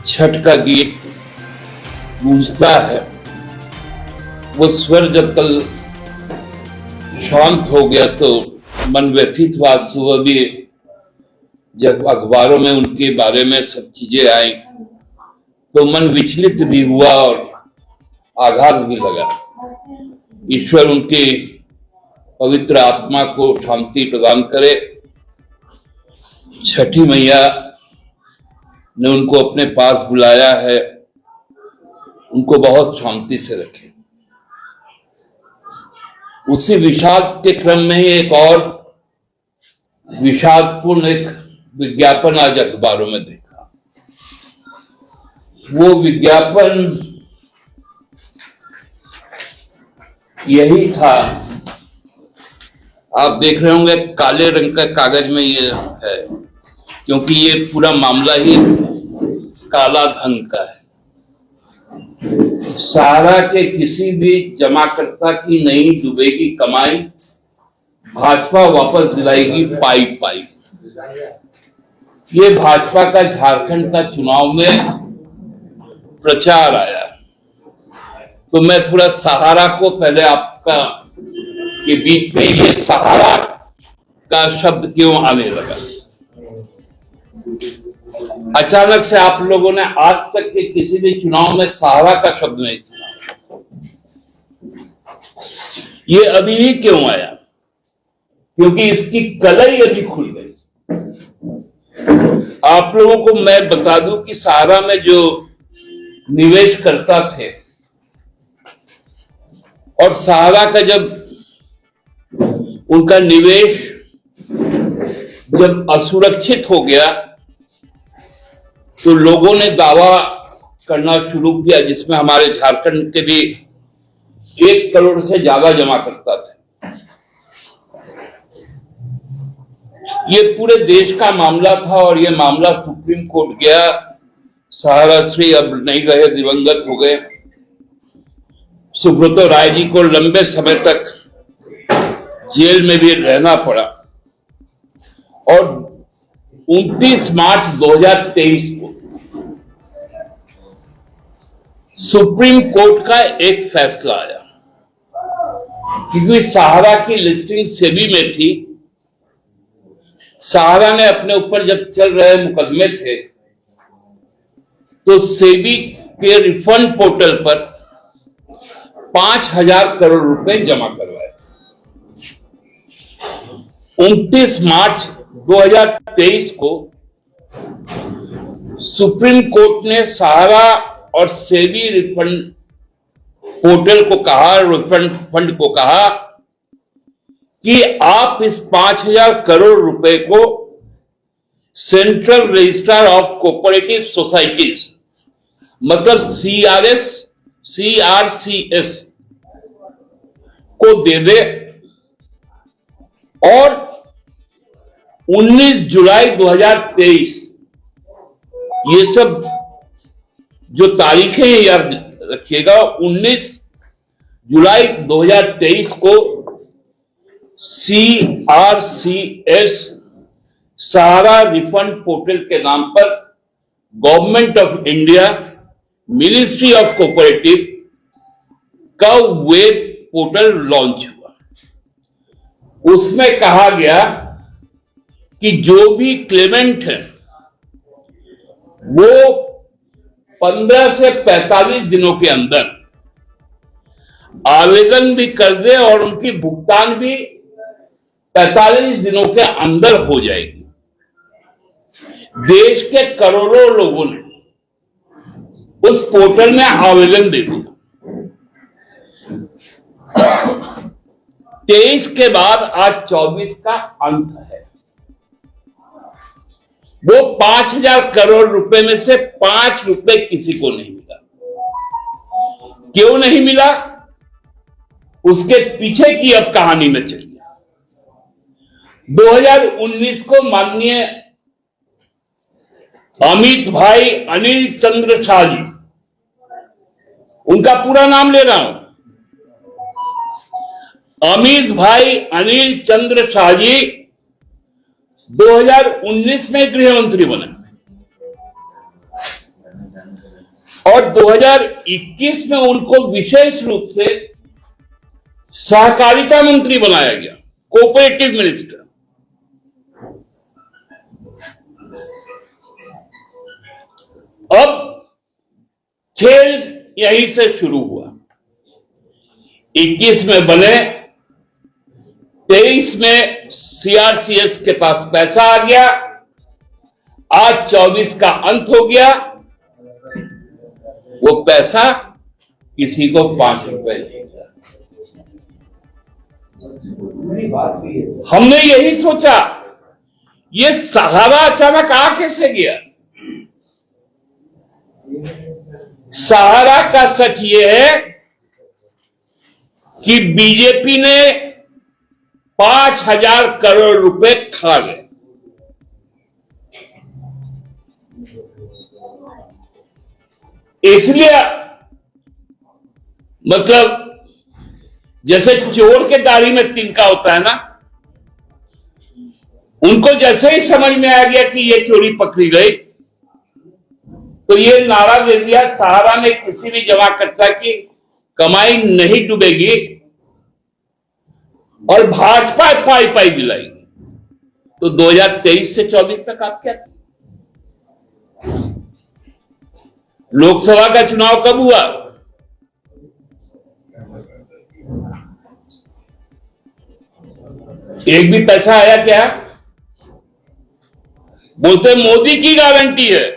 छठ का गीत गूंजता है। वो स्वर जब कल शांत हो गया तो मन व्यथित हुआ। सुबह भी जब अखबारों में उनके बारे में सब चीजें आई तो मन विचलित भी हुआ और आघात भी लगा। ईश्वर उनकी पवित्र आत्मा को शांति प्रदान करे। छठी मैया ने उनको अपने पास बुलाया है, उनको बहुत शांति से रखे। उसी विषाद के क्रम में ही एक और विषादपूर्ण एक विज्ञापन आज अखबारों में देखा। वो विज्ञापन यही था, आप देख रहे होंगे काले रंग का कागज में ये है क्योंकि ये पूरा मामला ही काला धन का है। सहारा के किसी भी जमाकर्ता की नहीं डूबेगी कमाई, भाजपा वापस दिलाएगी पाई पाई। ये भाजपा का झारखंड का चुनाव में प्रचार आया। तो मैं थोड़ा सहारा को पहले आपका के बीच में ये सहारा का शब्द क्यों आने लगा। अचानक से आप लोगों ने आज तक के किसी भी चुनाव में सहारा का शब्द नहीं सुना। ये अभी ही क्यों आया? क्योंकि इसकी कलई अभी खुल गई। आप लोगों को मैं बता दूं कि सहारा में जो निवेश करता थे और सहारा का जब उनका निवेश जब असुरक्षित हो गया तो लोगों ने दावा करना शुरू किया, जिसमें हमारे झारखंड के भी 1 करोड़ से ज्यादा जमा करता था। ये पूरे देश का मामला था और ये मामला सुप्रीम कोर्ट गया। सहारा श्री अब नहीं रहे, दिवंगत हो गए। सुब्रतो राय जी को लंबे समय तक जेल में भी रहना पड़ा और 29 मार्च 2023 को सुप्रीम कोर्ट का एक फैसला आया। क्योंकि सहारा की लिस्टिंग सेबी में थी, सहारा ने अपने ऊपर जब चल रहे मुकदमे थे तो सेबी के रिफंड पोर्टल पर 5,000 करोड़ रुपए जमा करवाए। 29 मार्च 2023 को सुप्रीम कोर्ट ने सहारा और सेबी रिफंड पोर्टल को कहा, रिफंड फंड को कहा कि आप इस 5,000 करोड़ रुपए को central registrar of cooperative societies मतलब CRCS को दे दे और 19 जुलाई 2023 ये सब जो तारीखें याद रखिएगा। 19 जुलाई 2023 को CRCS सहारा रिफंड पोर्टल के नाम पर government of India ministry of cooperative का वेब पोर्टल लॉन्च हुआ। उसमें कहा गया कि जो भी क्लेमेंट है वो 15 से 45 दिनों के अंदर आवेदन भी कर दे और उनकी भुगतान भी 45 दिनों के अंदर हो जाएगी। देश के करोड़ों लोगों ने उस पोर्टल में आवेदन दे दिया। 23 के बाद आज 24 का अंत है। वो 5,000 करोड़ रुपए में से 5 रुपए किसी को नहीं मिला। क्यों नहीं मिला? उसके पीछे की अब कहानी में चलिए। 2019 को माननीय अमित भाई अनिल चंद्र शाह जी, उनका पूरा नाम ले रहा हूं, अमित भाई अनिल चंद्र शाह जी 2019 में गृह मंत्री बने। और 2021 में उनको विशेष रूप से सहकारिता मंत्री बनाया गया, कोऑपरेटिव मिनिस्टर। अब खेल यहीं से शुरू हुआ। 21 में बने, 23 में सीआरसीएस के पास पैसा आ गया, आज 24 का अंत हो गया। वो पैसा किसी को 5 रुपए नहीं दिया। हमने यही सोचा, ये सहारा अचानक आ कैसे गया। सहारा का सच ये है कि बीजेपी ने 5,000 करोड़ रुपए खा गए। इसलिए मतलब जैसे चोर के दाढ़ी में तिनका होता है ना, उनको जैसे ही समझ में आ गया कि ये चोरी पकड़ी गई, तो ये नारा दे दिया सहारा में किसी भी जमाकर्ता की कमाई नहीं डूबेगी और भाजपा पाई पाई दिलाएगी। तो 2023 से 24 तक आप क्या, लोकसभा का चुनाव कब हुआ? एक भी पैसा आया क्या? बोलते मोदी की गारंटी है।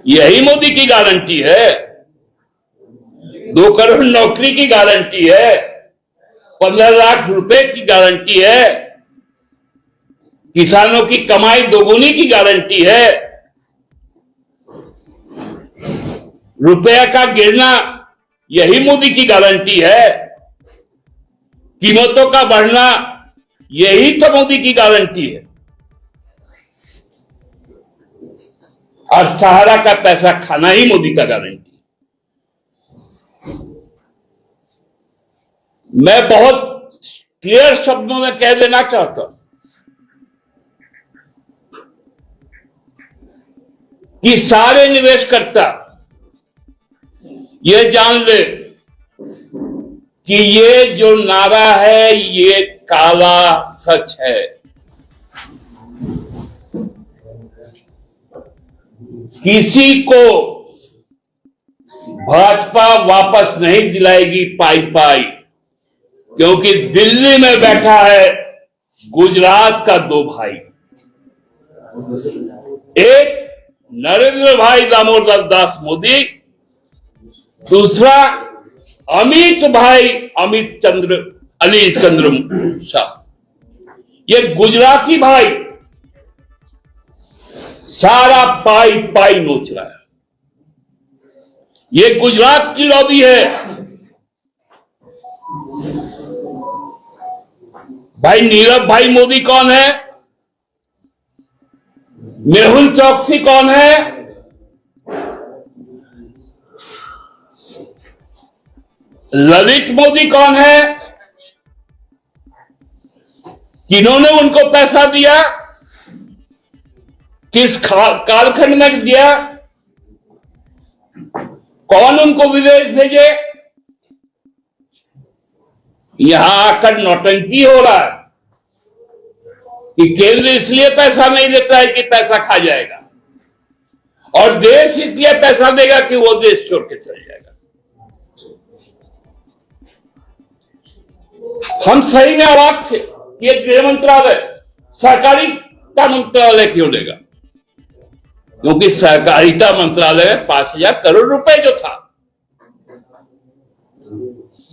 यही मोदी की गारंटी है। 2 करोड़ नौकरी की गारंटी है, 15 लाख रुपए की गारंटी है, किसानों की कमाई दोगुनी की गारंटी है, रुपया का गिरना यही मोदी की गारंटी है, कीमतों का बढ़ना यही तो मोदी की गारंटी है। और सहारा का पैसा खाना ही मोदी का गारंटी। मैं बहुत क्लियर शब्दों में कह देना चाहता हूं कि सारे निवेशकर्ता ये जान ले कि ये जो नारा है ये काला सच है। किसी को भाजपा वापस नहीं दिलाएगी पाई पाई, क्योंकि दिल्ली में बैठा है गुजरात का 2 भाई, एक नरेंद्र भाई दामोदर दास मोदी, दूसरा अनिल चंद्र शाह। ये गुजराती भाई सारा पाई पाई नोच रहा है। ये गुजरात की लॉबी है। भाई नीरव भाई मोदी कौन है? मेहुल चौकसी कौन है? ललित मोदी कौन है? किन्होंने उनको पैसा दिया? किस कालखंड में दिया? कौन उनको विदेश भेजे? यहां आकर नौटंकी हो रहा है कि केंद्र इसलिए पैसा नहीं देता है कि पैसा खा जाएगा, और देश इसलिए पैसा देगा कि वो देश छोड़ के चल जाएगा। हम सही में अवाक थे कि ये गृह मंत्रालय सहकारिता मंत्रालय क्यों देगा, क्योंकि सहकारिता मंत्रालय में 5,000 करोड़ रुपए जो था,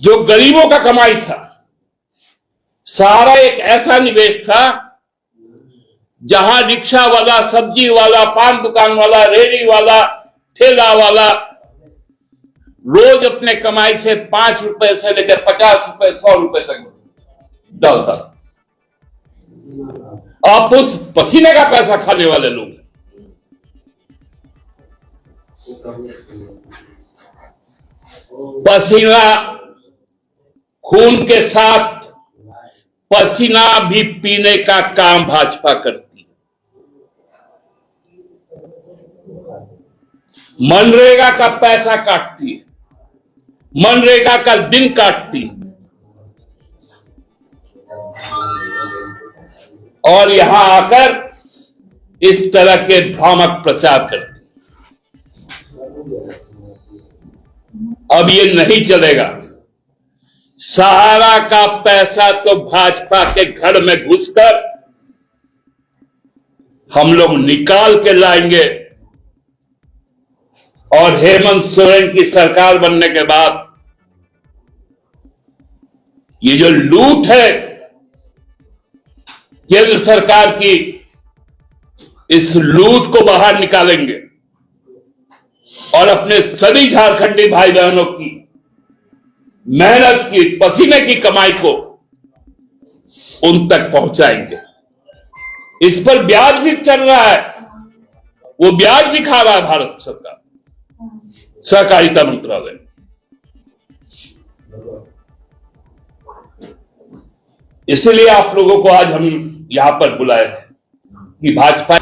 जो गरीबों का कमाई था, सारा एक ऐसा निवेश था जहां रिक्शा वाला, सब्जी वाला, पान दुकान वाला, रेहड़ी वाला, ठेला वाला रोज अपने कमाई से 5 रुपए से लेकर 50 रुपए, 100 रुपए तक डालता। आप उस पसीने का पैसा खाने वाले लोग हैं। पसीना, खून के साथ पसीना भी पीने का काम भाजपा करती है। मनरेगा का पैसा काटती है, मनरेगा का दिन काटती है और यहां आकर इस तरह के भ्रामक प्रचार करती है। अब ये नहीं चलेगा। सहारा का पैसा तो भाजपा के घर में घुसकर हम लोग निकाल के लाएंगे और हेमंत सोरेन की सरकार बनने के बाद ये जो लूट है केंद्र सरकार की, इस लूट को बाहर निकालेंगे और अपने सभी झारखंडी भाई बहनों की मेहनत की, पसीने की कमाई को उन तक पहुंचाएंगे। इस पर ब्याज भी चल रहा है, वो ब्याज भी खा रहा है भारत सरकार, सहकारिता मंत्रालय। इसलिए आप लोगों को आज हम यहां पर बुलाए थे कि भाजपा